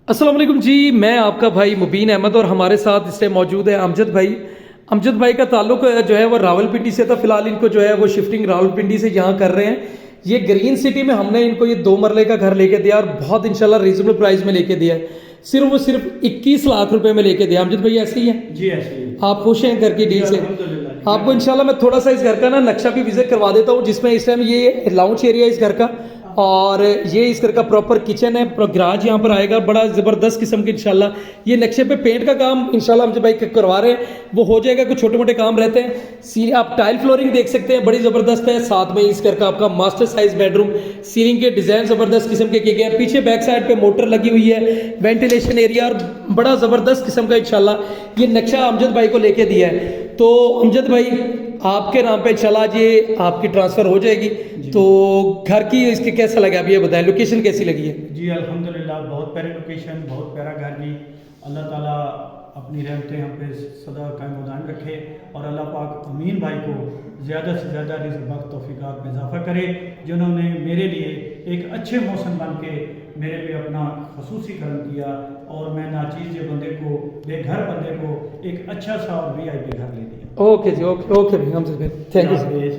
अस्सलाम वालेकुम जी, मैं आपका भाई मुबीन अहमद और हमारे साथ इस टाइम मौजूद है अमजद भाई। अमजद भाई का ताल्लुक जो है वो रावलपिंडी से था। फिलहाल इनको जो है वो शिफ्टिंग रावलपिंडी से यहाँ कर रहे हैं। ये ग्रीन सिटी में हमने इनको ये 2 मरले का घर लेके दिया और बहुत इंशाल्लाह रीजनेबल प्राइस में लेके दिया है। सिर्फ 21 लाख रुपए में लेके दिया। अमजद भाई ऐसे ही है जी, ऐसे ही आप खुश हैं घर की डील से? अल्हम्दुलिल्लाह। आपको इंशाल्लाह मैं थोड़ा सा इस घर का ना नक्शा भी विजिट करवा देता हूँ, जिसमें इस टाइम ये लाउंज एरिया इस घर का और ये इस घर का प्रॉपर किचन है, गराज यहाँ पर आएगा बड़ा ज़बरदस्त किस्म के। इंशाल्लाह ये नक्शे पे पेंट का काम इंशाल्लाह हम जो भाई करवा रहे हैं वो हो जाएगा। कुछ छोटे मोटे काम रहते हैं। आप टाइल फ्लोरिंग देख सकते हैं, बड़ी ज़बरदस्त है। साथ में इस घर का आपका मास्टर साइज बेडरूम, सीलिंग के डिज़ाइन ज़बरदस्त किस्म के किए गए हैं। पीछे बैक साइड पे मोटर लगी हुई है, वेंटिलेशन एरिया और बड़ा ज़बरदस्त किस्म का इंशाल्लाह ये नक्शा अमजद भाई को लेके दिया है। तो अमजद भाई आपके नाम पे इंशाल्लाह आज ये आपकी ट्रांसफ़र हो जाएगी। तो घर की इसके कैसा लगा अभी ये बताएं, लोकेशन कैसी लगी है? जी अल्हम्दुलिल्लाह, बहुत प्यारी लोकेशन, बहुत प्यारा घर जी। अल्लाह ताला अपनी रहमतें हम पे सदा कायम दायम रखे और अल्लाह पाक अमीन भाई को ज़्यादा से ज़्यादा रिज़्क़ बख्त तौफ़ीक़ात में इजाफ़ा करे, जिन्होंने मेरे लिए एक अच्छे मौसम बन के मेरे पे अपना खसूसी करम किया और मैं नाचीज़ बंदे को, बेघर बंदे को एक अच्छा सा VIP घर ले दिया। ओके जी, ओके भाई, हमसे थैंक यू।